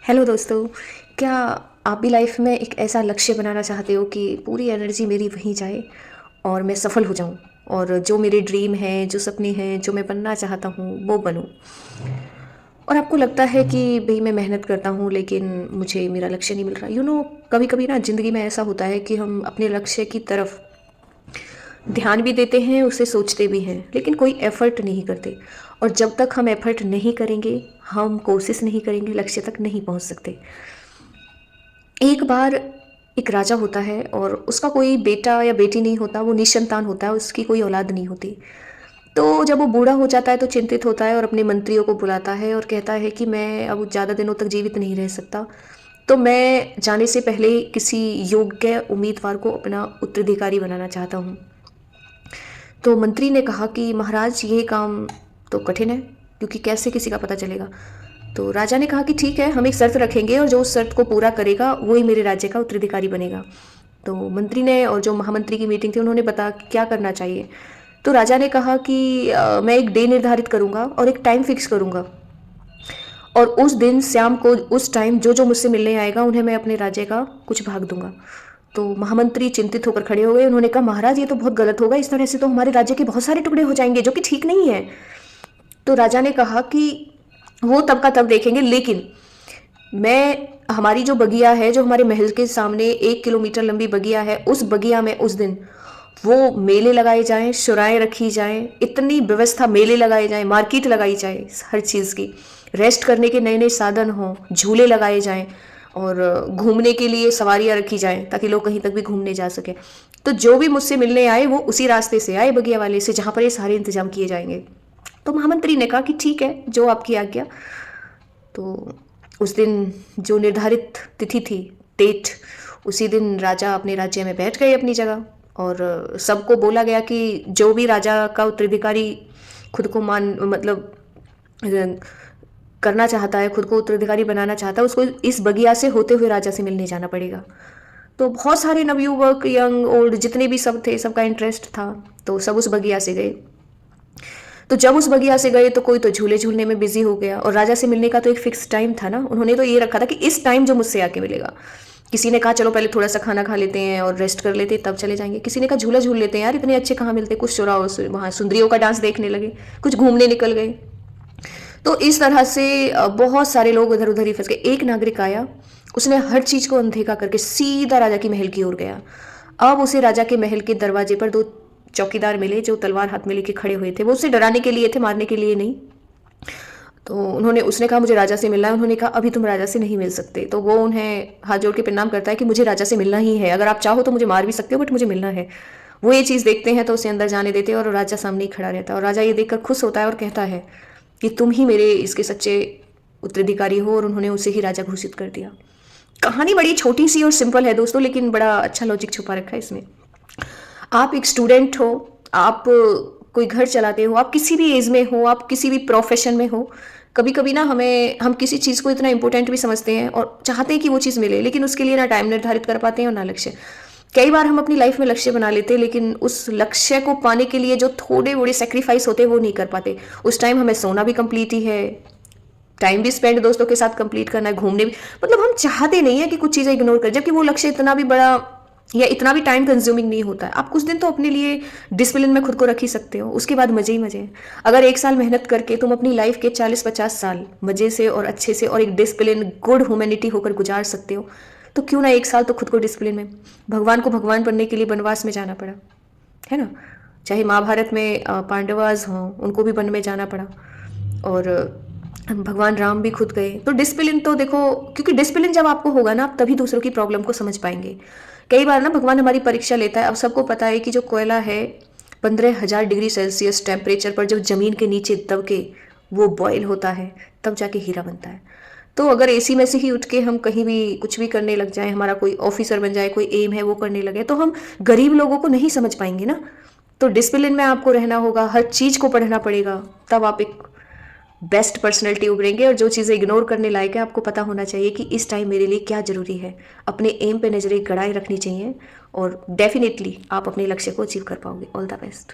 Hello दोस्तों। क्या आप भी लाइफ में एक ऐसा लक्ष्य बनाना चाहते हो कि पूरी एनर्जी मेरी वहीं जाए और मैं सफल हो जाऊं और जो मेरे ड्रीम है, जो सपने हैं, जो मैं बनना चाहता हूं वो बनूं। और आपको लगता है कि भाई मैं मेहनत करता हूं लेकिन मुझे मेरा लक्ष्य नहीं मिल रहा। कभी कभी ना ज़िंदगी में ऐसा होता है कि हम अपने लक्ष्य की तरफ ध्यान भी देते हैं, उसे सोचते भी हैं, लेकिन कोई एफर्ट नहीं करते। और जब तक हम एफर्ट नहीं करेंगे, हम कोशिश नहीं करेंगे, लक्ष्य तक नहीं पहुंच सकते। एक बार एक राजा होता है और उसका कोई बेटा या बेटी नहीं होता, वो निसंतान होता है, उसकी कोई औलाद नहीं होती। तो जब वो बूढ़ा हो जाता है तो चिंतित होता है और अपने मंत्रियों को बुलाता है और कहता है कि मैं अब ज़्यादा दिनों तक जीवित नहीं रह सकता, तो मैं जाने से पहले किसी योग्य उम्मीदवार को अपना उत्तराधिकारी बनाना चाहता हूँ। तो मंत्री ने कहा कि महाराज ये काम तो कठिन है, क्योंकि कैसे किसी का पता चलेगा। तो राजा ने कहा कि ठीक है, हम एक शर्त रखेंगे और जो उस शर्त को पूरा करेगा वही मेरे राज्य का उत्तराधिकारी बनेगा। तो मंत्री ने और जो महामंत्री की मीटिंग थी उन्होंने बताया कि क्या करना चाहिए। तो राजा ने कहा कि मैं एक डे निर्धारित करूंगा और एक टाइम फिक्स करूंगा, और उस दिन शाम को उस टाइम जो जो मुझसे मिलने आएगा उन्हें मैं अपने राज्य का कुछ भाग दूंगा। तो महामंत्री चिंतित होकर खड़े हो गए। उन्होंने कहा महाराज ये तो बहुत गलत होगा, इस तरह से तो हमारे राज्य के बहुत सारे टुकड़े हो जाएंगे, जो कि ठीक नहीं है। तो राजा ने कहा कि वो तब का तब देखेंगे, लेकिन मैं हमारी जो बगिया है, जो हमारे महल के सामने 1 किलोमीटर लंबी बगिया है, उस बगिया में उस दिन वो मेले लगाए जाएं, शुराएं रखी जाएं, इतनी व्यवस्था, मेले लगाए जाएं, मार्केट लगाई जाए हर चीज़ की, रेस्ट करने के नए नए साधन हों, झूले लगाए जाएं और घूमने के लिए सवारियां रखी जाएं ताकि लोग कहीं तक भी घूमने जा सके। तो जो भी मुझसे मिलने आए वो उसी रास्ते से आए, बगिया वाले से, जहाँ पर ये सारे इंतजाम किए जाएंगे। तो महामंत्री ने कहा कि ठीक है, जो आपकी आज्ञा। तो उस दिन जो निर्धारित तिथि थी, डेट, उसी दिन राजा अपने राज्य में बैठ गए अपनी जगह, और सबको बोला गया कि जो भी राजा का उत्तराधिकारी खुद को मान मतलब करना चाहता है, खुद को उत्तराधिकारी बनाना चाहता है, उसको इस बगिया से होते हुए राजा से मिलने जाना पड़ेगा। तो बहुत सारे नवयुवक, यंग ओल्ड, जितने भी सब थे, सबका इंटरेस्ट था, तो सब उस बगिया से गए। तो जब उस बगिया से गए तो कोई तो झूले झूलने में बिजी हो गया, और राजा से मिलने का तो एक फिक्स टाइम था ना, उन्होंने तो ये रखा था कि इस टाइम जो मुझसे आके मिलेगा। किसी ने कहा चलो पहले थोड़ा सा खाना खा लेते हैं और रेस्ट कर लेते हैं तब चले जाएंगे। किसी ने कहा झूला झूल लेते हैं, यार इतने अच्छे कहाँ मिलते। कुछ चौराहों से वहाँ सुंदरियों का डांस देखने लगे, कुछ घूमने निकल गए। तो इस तरह से बहुत सारे लोग इधर उधर ही फंस गए। एक नागरिक आया, उसने हर चीज को अनदेखा करके सीधा राजा के महल की ओर गया। अब उसे राजा के महल के दरवाजे पर दो चौकीदार मिले जो तलवार हाथ में लेके खड़े हुए थे। वो उसे डराने के लिए थे, मारने के लिए नहीं। तो उसने कहा मुझे राजा से मिलना है। उन्होंने कहा अभी तुम राजा से नहीं मिल सकते। तो वो उन्हें हाथ जोड़ के प्रणाम करता है कि मुझे राजा से मिलना ही है, अगर आप चाहो तो मुझे मार भी सकते हो, बट मुझे मिलना है। वो ये चीज़ देखते हैं तो उसे अंदर जाने देते हैं, और राजा सामने ही खड़ा रहता है। और राजा ये देखकर खुश होता है और कहता है कि तुम ही मेरे इसके सच्चे उत्तराधिकारी हो, और उन्होंने उसे ही राजा घोषित कर दिया। कहानी बड़ी छोटी सी और सिंपल है दोस्तों, लेकिन बड़ा अच्छा लॉजिक छुपा रखा है इसमें। आप एक स्टूडेंट हो, आप कोई घर चलाते हो, आप किसी भी एज में हो, आप किसी भी प्रोफेशन में हो, कभी कभी ना हम किसी चीज़ को इतना इंपॉर्टेंट भी समझते हैं और चाहते हैं कि वो चीज़ मिले, लेकिन उसके लिए ना टाइम निर्धारित कर पाते हैं और ना लक्ष्य। कई बार हम अपनी लाइफ में लक्ष्य बना लेते हैं, लेकिन उस लक्ष्य को पाने के लिए जो थोड़े बड़े सेक्रीफाइस होते हैं वो नहीं कर पाते। उस टाइम हमें सोना भी कंप्लीट ही है, टाइम भी स्पेंड दोस्तों के साथ कंप्लीट करना है, घूमने भी, मतलब हम चाहते नहीं है कि कुछ चीज़ें इग्नोर कर, जबकि वो लक्ष्य इतना भी बड़ा या इतना भी टाइम कंज्यूमिंग नहीं होता है। आप कुछ दिन तो अपने लिए डिसिप्लिन में खुद को रख ही सकते हो, उसके बाद मजे ही मजे हैं। अगर 1 साल मेहनत करके तुम अपनी लाइफ के 40-50 साल मजे से और अच्छे से और एक डिसिप्लिन, गुड ह्यूमैनिटी होकर गुजार सकते हो, तो क्यों ना 1 साल तो खुद को डिसिप्लिन में। भगवान को भगवान बनने के लिए वनवास में जाना पड़ा है ना। चाहे महाभारत में पांडवाज हों, उनको भी वन में जाना पड़ा, और भगवान राम भी खुद गए। तो डिसिप्लिन तो देखो, क्योंकि डिसिप्लिन जब आपको होगा ना, आप तभी दूसरों की प्रॉब्लम को समझ पाएंगे। कई बार ना भगवान हमारी परीक्षा लेता है। अब सबको पता है कि जो कोयला है 15,000 डिग्री सेल्सियस टेम्परेचर पर जब जमीन के नीचे दब के वो बॉयल होता है, तब जाके हीरा बनता है। तो अगर एसी में से ही उठ के हम कहीं भी कुछ भी करने लग जाए, हमारा कोई ऑफिसर बन जाए, कोई एम है वो करने लगे, तो हम गरीब लोगों को नहीं समझ पाएंगे ना। तो डिसिप्लिन में आपको रहना होगा, हर चीज़ को पढ़ना पड़ेगा, तब आप एक बेस्ट पर्सनैलिटी उभरेंगे। और जो चीज़ें इग्नोर करने लायक है, आपको पता होना चाहिए कि इस टाइम मेरे लिए क्या ज़रूरी है। अपने एम पे नज़रें गड़ाए रखनी चाहिए, और डेफिनेटली आप अपने लक्ष्य को अचीव कर पाओगे। All the best.